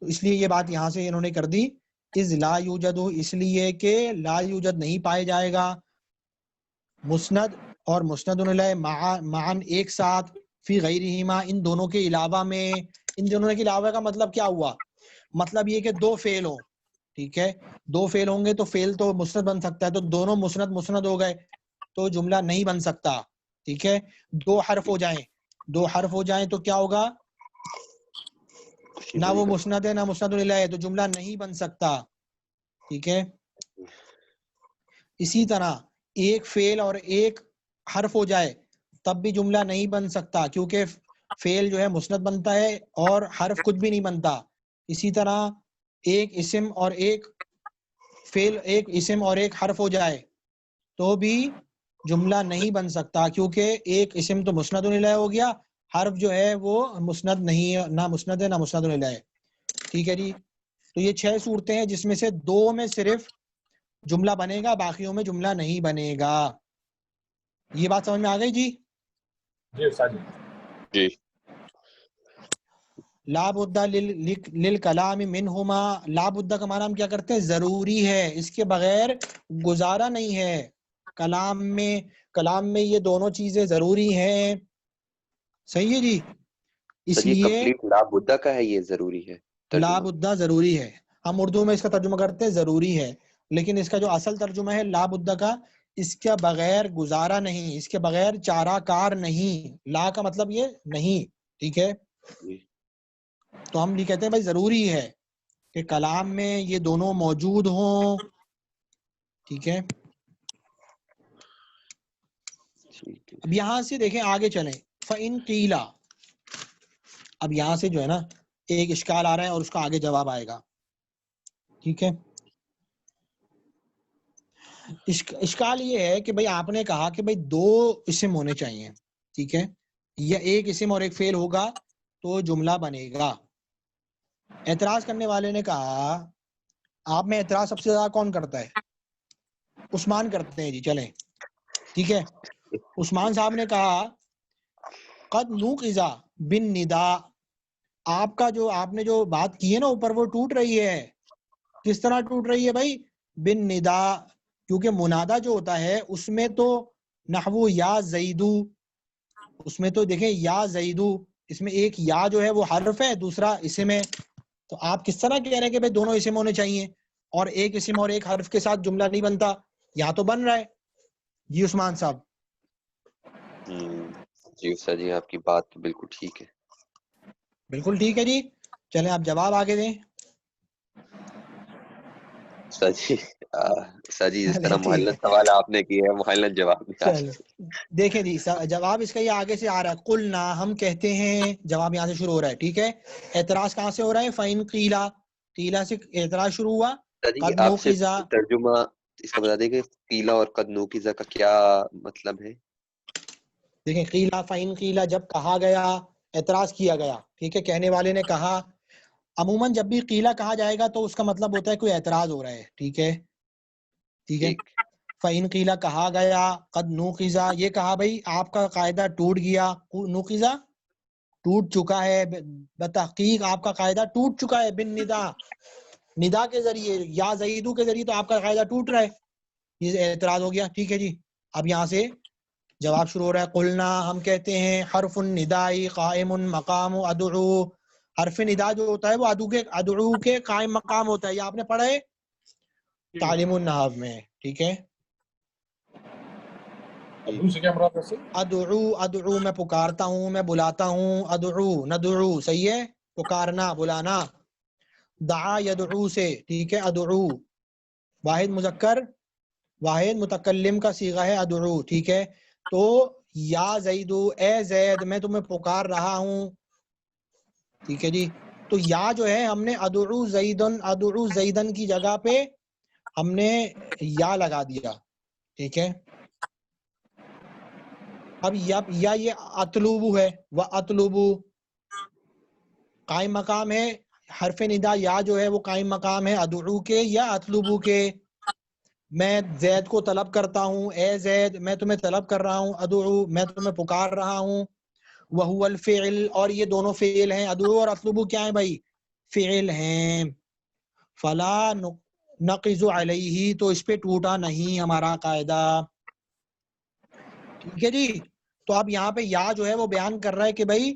تو اس لیے یہ بات یہاں سے انہوں نے کر دی, اذ لا یوجد اس لیے کہ لا یوجد نہیں پائے جائے گا مسند اور مسند الیہ معاً ایک ساتھ, فی غیرہما ان دونوں کے علاوہ میں. ان دونوں کے علاوہ کا مطلب کیا ہوا, مطلب یہ کہ دو فعل ہوں, ٹھیک ہے, دو فعل ہوں گے تو فعل تو مسند بن سکتا ہے, تو دونوں مسند مسند ہو گئے تو جملہ نہیں بن سکتا, ٹھیک ہے. دو حرف ہو جائیں تو کیا ہوگا, نہ وہ مسند ہے نہ مسند الیہ ہے, تو جملہ نہیں بن سکتا, ٹھیک ہے. اسی طرح ایک فعل اور ایک حرف ہو جائے تب بھی جملہ نہیں بن سکتا کیونکہ فعل جو ہے مسند بنتا ہے اور حرف کچھ بھی نہیں بنتا. اسی طرح ایک اسم اور ایک فعل, ایک اسم اور ایک حرف ہو جائے تو بھی جملہ نہیں بن سکتا کیونکہ ایک اسم تو مسند الیہ ہو گیا, حرف جو ہے وہ مسند نہیں, نہ مسند ہے نہ مسند الیہ ہے, ٹھیک ہے جی. تو یہ 6 صورتیں ہیں جس میں سے 2 میں صرف جملہ بنے گا, باقیوں میں جملہ نہیں بنے گا. یہ بات سمجھ میں آ گئی جی؟ جی استاد جی. لا بد للکلام منہما, لا بد کا معنی ہم کیا کرتے ہیں, ضروری ہے, اس کے بغیر گزارا نہیں ہے. کلام میں یہ دونوں چیزیں ضروری ہیں, صحیح ہے جی. اس لیے کمپلیٹ لا بدہ کا ہے, یہ ضروری ہے لا ترجمہ. بدہ ضروری ہے, ہم اردو میں اس کا ترجمہ کرتے ہیں ضروری ہے, لیکن اس کا جو اصل ترجمہ ہے لا بدہ کا, اس کے بغیر گزارا نہیں, اس کے بغیر چارہ کار نہیں. لا کا مطلب یہ نہیں, ٹھیک ہے. تو ہم یہ کہتے ہیں بھائی ضروری ہے کہ کلام میں یہ دونوں موجود ہوں, ٹھیک ہے. اب یہاں سے دیکھیں آگے چلیں, فَإِن قِيلَ, اب یہاں سے جو ہے نا ایک اشکال آ رہا ہے اور اس کا آگے جواب آئے گا, ٹھیک ہے. اشکال یہ ہے کہ بھائی آپ نے کہا کہ بھائی 2 اسم ہونے چاہیے, ٹھیک ہے, یا ایک اسم اور ایک فعل ہوگا تو جملہ بنے گا. اعتراض کرنے والے نے کہا, آپ میں اعتراض سب سے زیادہ کون کرتا ہے, عثمان کرتے ہیں جی, چلیں ٹھیک ہے. عثمان صاحب نے کہا قد نوقظ بالنداء, آپ نے جو بات کی ہے نا اوپر وہ ٹوٹ رہی ہے. کس طرح ٹوٹ رہی ہے بھائی, بالنداء, کیونکہ منادہ جو ہوتا ہے اس میں تو نحو یا زیدو, اس میں تو دیکھیں یا زیدو, اس میں ایک یا جو ہے وہ حرف ہے, دوسرا اسم ہے. تو آپ کس طرح کہہ رہے ہیں کہ بھائی دونوں اسم ہونے چاہیے اور ایک اسم اور ایک حرف کے ساتھ جملہ نہیں بنتا, یہاں تو بن رہا ہے جی عثمان صاحب. جی استاد جی, آپ کی بات تو بالکل ٹھیک ہے. بالکل ٹھیک ہے جی, چلیں آپ جواب آگے دیں. استاد جی جس طرح محلت سوال آپ نے کیا ہے محلت جواب نکال. چلو دیکھیں جی جواب اس کا یہ آگے سے آ رہا ہے, قلنا, ہم کہتے ہیں, جواب یہاں سے شروع ہو رہا ہے, ٹھیک ہے. اعتراض کہاں سے ہو رہا ہے, فَإِن قِيلَ, قیلا سے اعتراض شروع ہوا. قد آپ سے نوقظ, ترجمہ اس کا بتا دیں کہ قیلا اور قد نوقظ کا کیا مطلب ہے. دیکھیں قیلا فَإِن قِيلَ جب کہا گیا, اعتراض کیا گیا, ٹھیک ہے, کہنے والے نے کہا. عموماً جب بھی قیلا کہا جائے گا تو اس کا مطلب ہوتا ہے کوئی اعتراض ہو رہا ہے, ٹھیک ہے, ٹھیک ہے. فَإِن قِيلَ کہا گیا, قد نوقظ, یہ کہا بھائی آپ کا قاعدہ ٹوٹ گیا, نوقظ ٹوٹ چکا ہے, بتحقیق آپ کا قاعدہ ٹوٹ چکا ہے, بالندا, ندا کے ذریعے, یا زیدو کے ذریعے, تو آپ کا قاعدہ ٹوٹ رہا ہے, یہ اعتراض ہو گیا. ٹھیک ہے جی. اب یہاں سے جواب شروع ہو رہا ہے. قلنا ہم کہتے ہیں حرف الندائی قائم مقام ادعو. حرف ندا جو ہوتا ہے وہ ادعو کے قائم مقام ہوتا ہے. یہ آپ نے پڑھا ہے تعلیم النحو میں. ٹھیک ہے. ادعو سے کیا مراد ہے؟ ادعو میں پکارتا ہوں، میں بلاتا ہوں. ادعو ندعو صحیح ہے، پکارنا بلانا. دعا یدعو سے. ٹھیک ہے. ادعو واحد مذکر واحد متکلم کا صیغہ ہے ادعو. ٹھیک ہے. تو یا زیدو اے زید میں تمہیں پکار رہا ہوں. ٹھیک ہے جی. تو یا جو ہے ہم نے ادعو زیدن کی جگہ پہ ہم نے یا لگا دیا. ٹھیک ہے. اب یا یہ اطلوبو ہے. وہ اطلوبو قائم مقام ہے. حرف ندا یا جو ہے وہ قائم مقام ہے ادعو کے یا اطلوبو کے. میں زید کو طلب کرتا ہوں، اے زید میں تمہیں طلب کر رہا ہوں. ادعو میں تمہیں پکار رہا ہوں. وہو الفعل اور یہ دونوں فعل ہیں. ادعو اور اطلبو کیا ہیں بھائی؟ فعل ہیں. فلا نقض علیہ تو اس پہ ٹوٹا نہیں ہمارا قاعدہ. ٹھیک ہے جی. تو اب یہاں پہ یا جو ہے وہ بیان کر رہا ہے کہ بھائی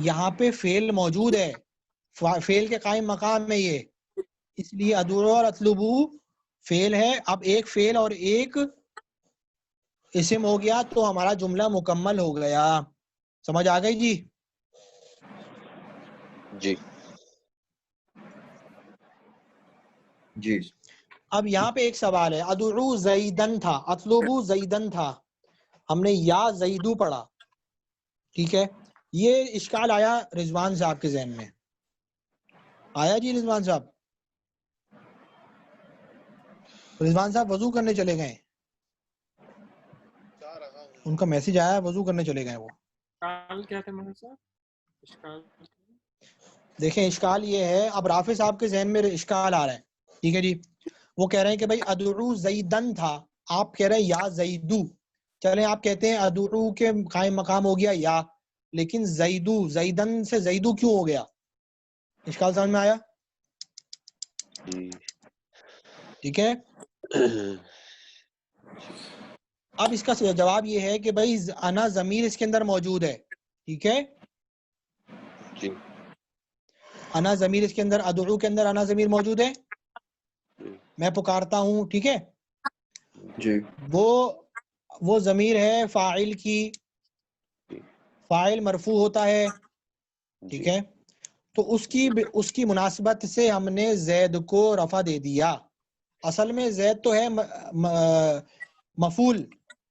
یہاں پہ فعل موجود ہے، فعل کے قائم مقام میں یہ، اس لیے ادعو اور اطلبو فعل ہے. اب ایک فعل اور ایک اسم ہو گیا تو ہمارا جملہ مکمل ہو گیا. سمجھ آ گئی جی؟ جی جی. اب یہاں پہ ایک سوال ہے. ادعو زیدن تھا، اطلبو زیدن تھا، ہم نے یا زیدو پڑھا. ٹھیک ہے. یہ اشکال آیا رضوان صاحب کے ذہن میں. آیا جی رضوان صاحب؟ رضوان صاحب وضو کرنے چلے گئے، ان کا میسج آیا وضو کرنے چلے گئے. وہ اشکال کیا تھا مولانا صاحب؟ اشکال دیکھیں اشکال یہ ہے، اب رافع صاحب کے ذہن میں اشکال آ رہا ہے. ٹھیک ہے جی. وہ کہہ رہے ہیں کہ بھائی ادعو زیدن تھا، آپ کہہ رہے ہیں یا زیدو. چلیں آپ کہتے ہیں ادعو کے قائم مقام ہو گیا یا، لیکن زیدو زیدن سے زیدو کیوں ہو گیا؟ اشکال سمجھ میں آیا؟ جی. ٹھیک ہے. اب اس کا جواب یہ ہے کہ بھائی انا ضمیر اس کے اندر موجود ہے. ٹھیک ہے. جی انا ضمیر اس کے اندر، ادعو کے اندر انا ضمیر موجود ہے، میں پکارتا ہوں. ٹھیک ہے. جی. وہ ضمیر ہے فاعل کی، فاعل مرفوع ہوتا ہے. ٹھیک ہے. تو اس کی مناسبت سے ہم نے زید کو رفع دے دیا. اصل میں زید تو ہے مفعول،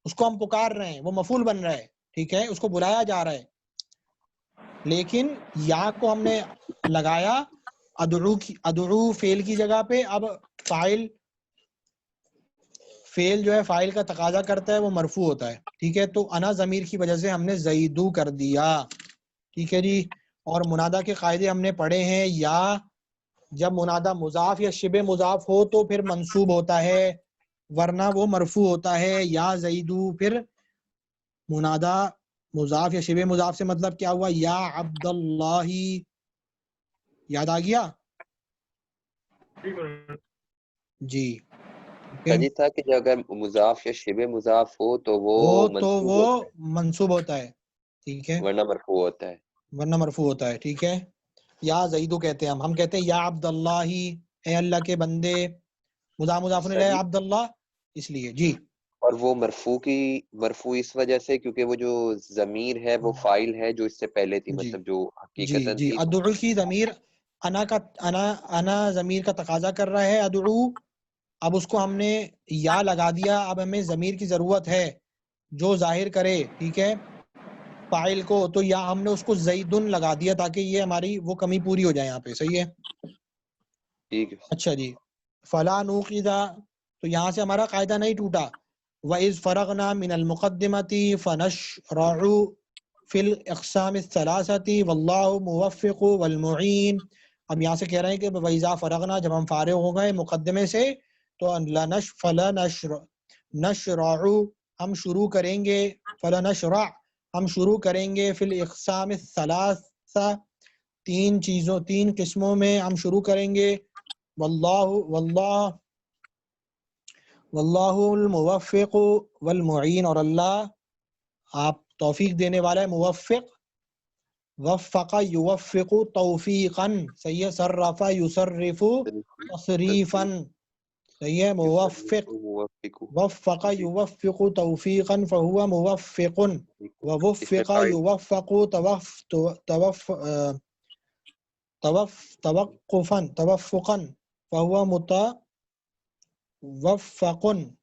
اس کو ہم پکار رہے ہیں، وہ مفعول بن رہا ہے. ٹھیک ہے. اس کو بلایا جا رہا ہے، لیکن یا کو ہم نے لگایا ادعو فعل کی جگہ پہ. اب فعل جو ہے فاعل کا تقاضا کرتا ہے، وہ مرفوع ہوتا ہے. ٹھیک ہے. تو انا ضمیر کی وجہ سے ہم نے زیدو کر دیا. ٹھیک ہے جی. اور منادا کے قاعدے ہم نے پڑھے ہیں. یا جب منادا مضاف یا شبہ مضاف ہو تو پھر منصوب ہوتا ہے، ورنہ وہ مرفوع ہوتا ہے. یا زیدو پھر منادا مضاف یا شبہ مضاف سے مطلب کیا ہوا؟ یا عبداللہ. یاد آ گیا جی؟ جی تھا کہ جو اگر مضاف یا شبہ مضاف ہو تو وہ منصوب ہوتا ہے، منصوب ہوتا ہے. ٹھیک ہے. ورنہ مرفوع ہوتا ہے. ورنہ مرفوع ہوتا ہے. ٹھیک ہے. یا زیدو کہتے ہیں ہم کہتے ہیں یا عبداللہ، اے اللہ کے بندے. مضاف الیہ عبداللہ اس لیے. جی. اور وہ مرفوع اس وجہ سے کیونکہ وہ جو ضمیر ہے وہ فاعل ہے جو اس سے پہلے تھی، جی مطلب جو جی حقیقتاً جی. تھی. ادعو کی ضمیر انا ضمیر کا تقاضا کر رہا ہے ادعو. اب اس کو ہم نے یا لگا دیا. اب ہمیں ضمیر کی ضرورت ہے جو ظاہر کرے. ٹھیک ہے. فاعل کو، تو یا ہم نے اس کو زیدن لگا دیا تاکہ یہ ہماری وہ کمی پوری ہو جائے یہاں پہ. صحیح ہے. ٹھیک ہے. اچھا جی. فلا نوقذا تو یہاں سے ہمارا قاعدہ نہیں ٹوٹا. وَإِذْ فَرَغْنَا مِنَ الْمُقَدِّمَةِ فَنَشْرَعُ فِي الْأَقْسَامِ الثَّلَاثَةِ وَاللَّهُ مُوَفِّقُ وَالْمُعِينُ. اب یہاں سے کہہ رہے ہیں کہ وَإِذَا فَرَغْنَا جب ہم فارغ ہو گئے مقدمے سے تو نشرع ہم شروع کریں گے، فَلَنَشْرَعْ ہم شروع کریں گے فی الاقسام الثلاثہ تین قسموں میں ہم شروع کریں گے. واللہ واللہ الموفق والمعین، اور اللہ آپ توفیق دینے والا ہے. موفق، وفق یوفق توفیقا، صحیح ہے. صرف یصرف تصریفا، صحیح ہے. موفق، وفق یوفق توفیقا فهو موفق، ووفق یوفق توفقا فهو متوفق،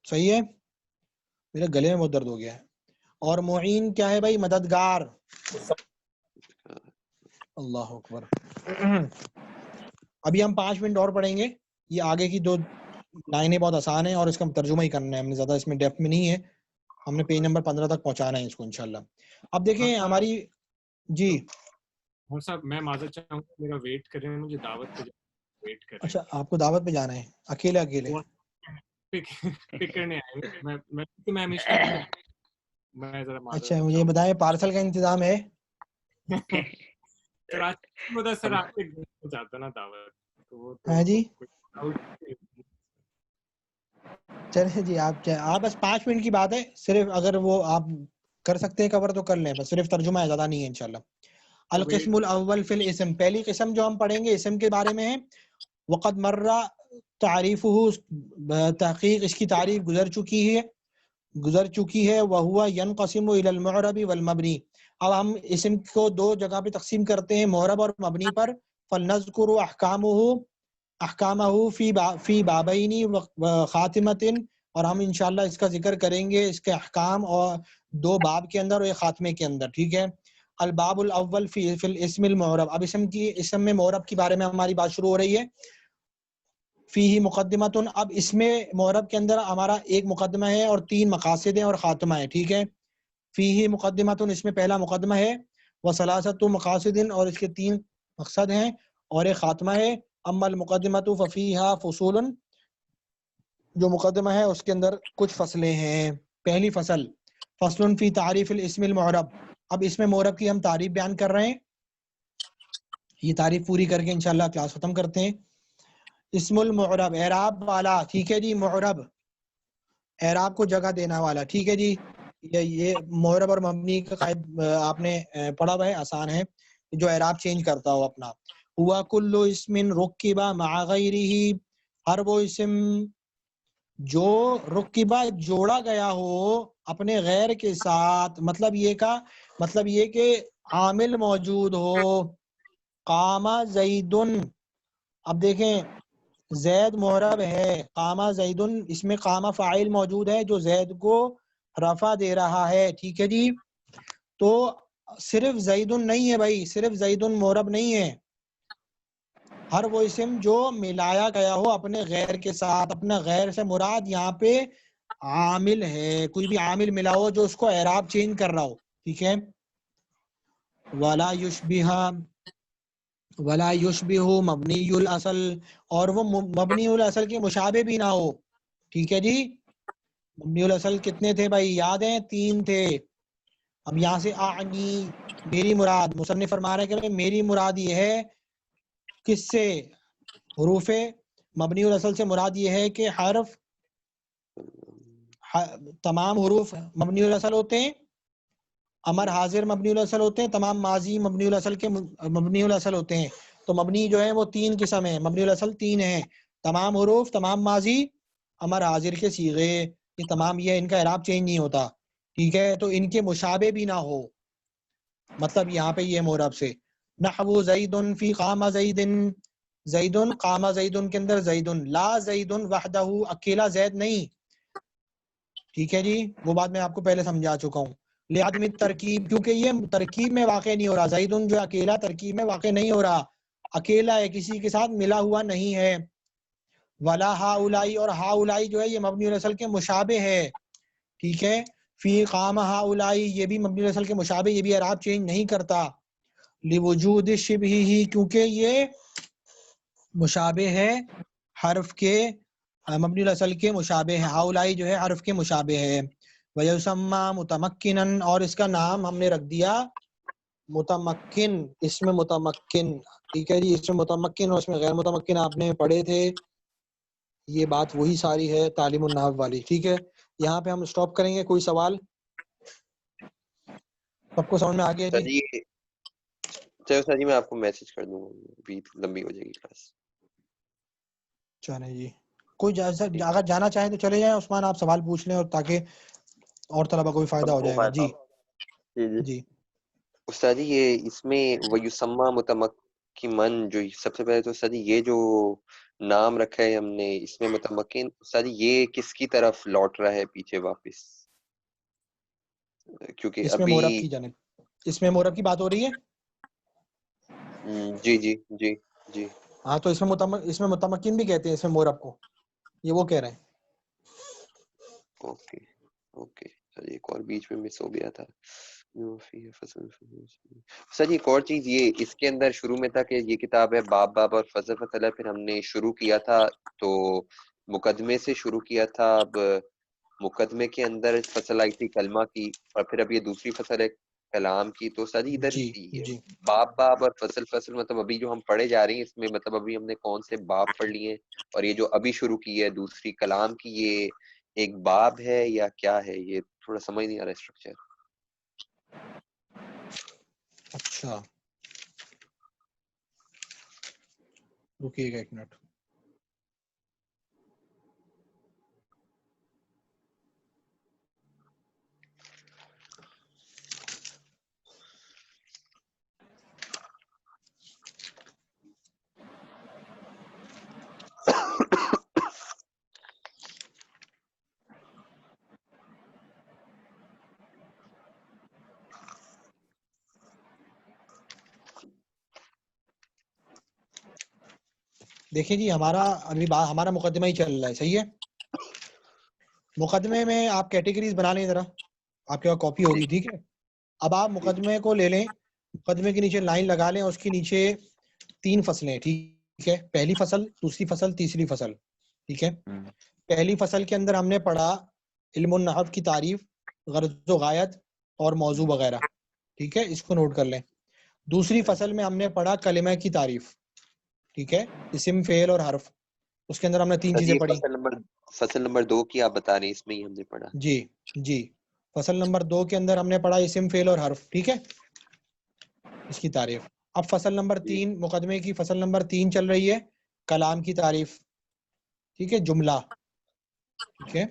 صحیح ہے. میرے گلے میں بہت درد ہو گیا ہے. اور معین کیا ہے بھائی؟ مددگار. اللہ اکبر. ابھی ہم 5 منٹ اور پڑھیں گے. یہ آگے کی 2 لائنیں بہت آسان ہیں اور اس کا ترجمہ ہی کرنا ہے ہم نے، زیادہ اس میں ڈیپتھ میں نہیں ہے. ہم نے پیج نمبر 15 تک پہنچانا ہے اس کو انشاءاللہ. اب دیکھیں ہماری جی. ہاں صاحب میں معذرت چاہوں گا، میرا ویٹ کر رہے ہیں، مجھے دعوت پہ ویٹ کر رہے اچھا آپ کو دعوت پہ جانا ہے اکیلے؟ ہیں. پک کرنے آئے ہیں. میں ہمیشہ میں ذرا معذرت. اچھا مجھے بتائیں پارسل کا انتظام ہے؟ کراچی میں سر آپ کے جاتا نا دعوت تو وہ ہاں جی چلیں جی. آپ بس 5 منٹ کی بات ہے صرف، اگر وہ آپ کر سکتے ہیں کور تو کر لیں، بس صرف ترجمہ ہے، زیادہ نہیں ہے انشاءاللہ. القسم الاول فی الاسم، پہلی قسم جو ہم پڑھیں گے اسم کے بارے میں ہے. وقد مر تعریفہ، تحقیق اس کی تعریف گزر چکی ہے. وہو ینقسم الی المعرب والمبنی. اب ہم اسم کو 2 جگہ پہ تقسیم کرتے ہیں، معرب اور مبنی پر. فلنذکر احکامہ فی بابین خاتمۃ، اور ہم انشاءاللہ اس کا ذکر کریں گے، اس کے احکام اور 2 باب کے اندر اور ایک خاتمے کے اندر. ٹھیک ہے. الباب الاول فی الاسم المعرب. اب اسم میں معرب کے بارے میں ہماری بات شروع ہو رہی ہے. فیہ مقدمۃ. اب اس میں معرب کے اندر ہمارا ایک مقدمہ ہے اور 3 مقاصد ہیں اور خاتمہ ہے. ٹھیک ہے. فیہ مقدمۃ، اس میں پہلا مقدمہ ہے. وثلاثۃ مقاصد، اور اس کے 3 مقصد ہیں اور ایک خاتمہ ہے. اما المقدمۃ ففیہا فصول، جو مقدمہ ہے اس کے اندر کچھ فصلیں ہیں. پہلی فصل فصل فی تعریف الاسم المعرب. اب اس میں معرب کی ہم تعریف بیان کر رہے ہیں. یہ تعریف پوری کر کے انشاءاللہ کلاس ختم کرتے ہیں. اسم المعرب، اعراب والا. ٹھیک ہے جی. معرب اعراب کو جگہ دینا والا. ٹھیک ہے جی. یہ معرب اور مبنی کا قاعد آپ نے پڑھا ہوا ہے، آسان ہے. جو اعراب چینج کرتا ہو اپنا. ہوا کل اسم رکبہ مع غیرہ، ہر وہ اسم جو رکبہ جوڑا گیا ہو اپنے غیر کے ساتھ. مطلب یہ کہ عامل موجود ہو. قام زیدن، اب دیکھیں زید معرب ہے، قام زیدن اس میں قام فاعل موجود ہے جو زید کو رفع دے رہا ہے. ٹھیک ہے جی. تو صرف زیدن نہیں ہے بھائی، صرف زیدن معرب نہیں ہے. ہر وہ اسم جو ملایا گیا ہو اپنے غیر کے ساتھ. اپنا غیر سے مراد یہاں پہ عامل ہے، کوئی بھی عامل ملا ہو جو اس کو اعراب چینج کر رہا ہو. ٹھیک ہے. ولا یشبہ مبنی الاصل، اور وہ مبنی الاصل کے مشابہ بھی نہ ہو. ٹھیک ہے جی. مبنی الاصل کتنے تھے بھائی؟ یاد ہیں؟ 3 تھے. اب یہاں سے اعنی، میری مراد، مصنف فرما رہے ہیں کہ میری مراد یہ ہے، کس سے؟ حروف مبنی الاصل سے مراد یہ ہے کہ حرف، تمام حروف مبنی الاصل ہوتے ہیں، امر حاضر مبنی الاصل ہوتے ہیں، تمام ماضی مبنی الاصل ہوتے ہیں. تو مبنی جو ہے وہ 3 قسم ہیں، مبنی الاصل 3 ہیں: تمام حروف، تمام ماضی، امر حاضر کے صیغے. یہ تمام یہ ان کا اعراب چینج نہیں ہوتا. ٹھیک ہے. تو ان کے مشابہ بھی نہ ہو، مطلب یہاں پہ یہ معرب سے. نحو زید فی قام زید، زید قام زید کے اندر زید، لا زید وحدہ، اکیلا زید نہیں. ٹھیک ہے جی. وہ بات میں آپ کو پہلے سمجھا چکا ہوں. لعدم ترکیب، کیونکہ یہ ترکیب میں واقع نہیں ہو رہا. زید جو اکیلا ترکیب میں واقع نہیں ہو رہا، اکیلا ہے، کسی کے ساتھ ملا ہوا نہیں ہے. ولا ہاؤلائی، اور ہاؤلائی جو ہے یہ مبنی الاصل کے مشابہ ہے. ٹھیک ہے. فی قام ہاؤلائی، یہ بھی مبنی الاصل کے مشابہ، یہ بھی اعراب چینج نہیں کرتا. لوجود شبہ ہی، کیونکہ یہ مشابہ ہے حرف کے، مبنی الاصل کے مشابہ ہے. ہاؤلائی جو ہے حرف کے مشابہ ہے. ویسمى متمکنا، اور اس کا نام ہم نے رکھ دیا متمکن، اس میں متمکن. ٹھیک ہے جی. اس میں متمکن اور اس میں غیر متمکن آپ نے پڑھے تھے. یہ بات وہی ساری ہے تعلیم النحو والی. ٹھیک ہے, یہاں پہ ہم اسٹاپ کریں گے. کوئی سوال سب کو سمجھ میں آ گیا سر جی؟ جی چلو سر جی میں آپ کو میسج کر دوں گا, ابھی لمبی ہو جائے گی کلاس. چلیں جی, کوئی اگر جانا چاہیں تو چلے جائیں. عثمان آپ سوال پوچھ لیں اور تاکہ اور طلبہ کو بھی فائدہ ہو جائے گا. جی جی استاد جی یہ اس میں ویسمہ متمکن جو سب سے پہلے تو استاد جی یہ جو نام رکھا ہے ہم نے اس میں متمکن, استاد جی یہ کس کی طرف لوٹ رہا ہے پیچھے واپس؟ کیونکہ اس میں ابھی مورب کی جانب, اس میں مورب کی بات ہو رہی ہے. جی جی جی جی ہاں تو اس میں متمکن بھی کہتے ہیں اس میں مورب کو, یہ وہ کہہ رہے ہیں. اوکے اوکے سر ایک اور بیچ میں مس ہو گیا تھا سر ایک اور چیز, یہ اس کے اندر شروع میں تھا کہ یہ کتاب ہے باب باب اور فضل فصل ہے, پھر ہم نے شروع کیا تھا تو مقدمے سے شروع کیا تھا. اب مقدمے کے اندر فصل آئی تھی کلمہ کی, اور پھر اب یہ دوسری فصل ہے کلام کی. تو سر ادھر جی جی باب باب اور فصل فصل مطلب ابھی جو ہم پڑھے جا رہے ہیں اس میں مطلب ابھی ہم نے کون سے باب پڑھ لیے ہیں, اور یہ جو ابھی شروع کی ہے دوسری کلام کی یہ ایک باب ہے یا کیا ہے؟ یہ تھوڑا سمجھ نہیں آ رہا اسٹرکچر. اچھا رکیے گا ایک منٹ. دیکھیں جی ہمارا ابھی ہمارا مقدمہ ہی چل رہا ہے, صحیح ہے. مقدمے میں آپ کیٹیگریز بنا لیں ذرا, آپ کے پاس کاپی ہوگی. ٹھیک ہے, اب آپ مقدمے کو لے لیں, مقدمے کے نیچے لائن لگا لیں, اس کے نیچے 3 فصلیں. ٹھیک ہے, پہلی فصل, دوسری فصل, تیسری فصل. ٹھیک ہے, پہلی فصل کے اندر ہم نے پڑھا علم النحو کی تعریف, غرض و غایت اور موضوع وغیرہ. ٹھیک ہے, اس کو نوٹ کر لیں. دوسری فصل میں ہم نے پڑھا کلمہ کی تعریف. ٹھیک ہے, اسم فعل اور حرف. اس کے اندر ہم نے 3 چیزیں پڑھی. فصل نمبر 2 کی آپ بتا رہے ہیں, اس میں ہی ہم نے پڑھا. جی جی, فصل نمبر 2 کے اندر ہم نے پڑھا اسم فعل اور حرف. ٹھیک ہے, اس کی تعریف. اب فصل نمبر 3 مقدمے کی فصل نمبر 3 چل رہی ہے کلام کی تعریف. ٹھیک ہے, جملہ. ٹھیک ہے,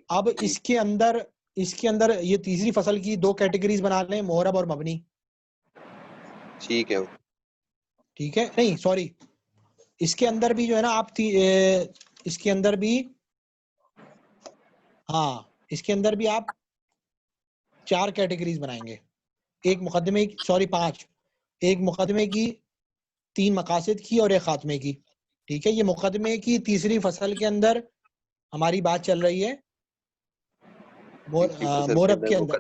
اب اس کے اندر یہ تیسری فصل کی 2 کیٹیگریز بنا لیں, معرب اور مبنی. ٹھیک ہے ٹھیک ہے, نہیں سوری, اس کے اندر بھی جو ہے نا آپ اس کے اندر بھی, ہاں اس کے اندر بھی آپ 4 کیٹیگریز بنائیں گے. ایک مقدمے کی, سوری 5, ایک مقدمے کی, 3 مقاصد کی اور ایک خاتمے کی. ٹھیک ہے, یہ مقدمے کی تیسری فصل کے اندر ہماری بات چل رہی ہے مورب کے اندر.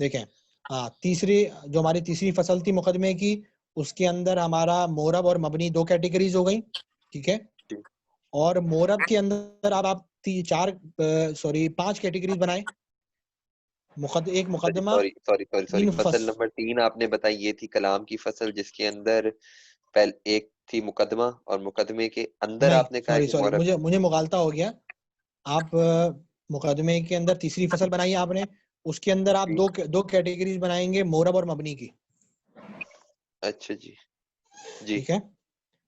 دیکھیں ہاں, تیسری جو ہماری تیسری فصل تھی مقدمے کی, اس کے اندر ہمارا مورب اور مبنی 2 کیٹیگریز ہو گئی. ٹھیک ہے, اور مورب کے اندر اب آپ 5 کیٹیگریز بنائیں. ایک مقدمہ, سوری فصل نمبر 3 آپ نے بتائی یہ تھی کلام کی فصل, جس کے اندر ایک تھی مقدمہ, اور مقدمے کے اندر آپ نے کہا کہ مجھے مغالطہ ہو گیا. آپ مقدمے کے اندر تیسری فصل بنائی آپ نے, اس کے اندر آپ 2 کیٹیگریز بنائیں گے مورب اور مبنی کی. اچھا جی جی, ٹھیک ہے,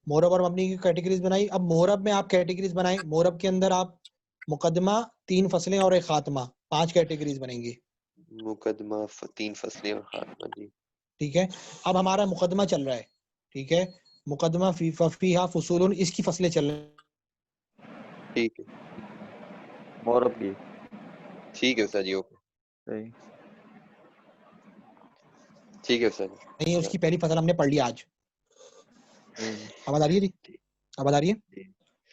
مورب اور مبنی کی کیٹیگریز بنائی. اب مورب میں آپ کیٹیگریز بنائیں. مورب کے اندر آپ مقدمہ, 3 فصلیں اور ایک خاتمہ, 5 کیٹیگریز بنیں گی. مقدمہ 3 فصلیں اور خاتمہ. جی ٹھیک ہے, اب ہمارا مقدمہ چل رہا ہے. ٹھیک ہے, مقدمہ فیہا فصول, اس کی فصلیں چل رہی ہیں. ٹھیک ہے, مورب کی. ٹھیک ہے سر جی, اوکے صحیح. ٹھیک ہے سر. نہیں, اس کی پہلی فصل ہم نے پڑھ لی آج. آواز آ رہی ہے جی؟ آواز آ رہی ہے؟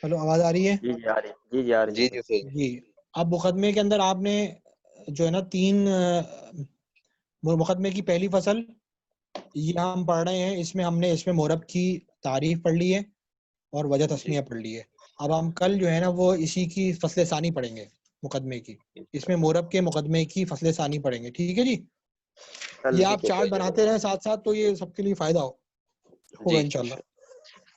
ہلو, آواز آ رہی ہے؟ جی آ رہی ہے. جی آ رہی ہے. جی, اب مقدمے کے اندر آپ نے جو ہے نا 3 مقدمے کی پہلی فصل یہ ہم پڑھ رہے ہیں, اس میں مورب کی تعریف پڑھ لی ہے اور وجہ تسمیہ پڑھ لی ہے. اب ہم کل جو ہے نا وہ اسی کی فصل ثانی پڑھیں گے مقدمے کی, اس میں مورب کے مقدمے کی فصل ثانی پڑھیں گے. ٹھیک ہے جی, یہ آپ چارٹ بناتے رہیں ساتھ ساتھ, تو یہ سب کے لیے فائدہ ہوگا انشاءاللہ.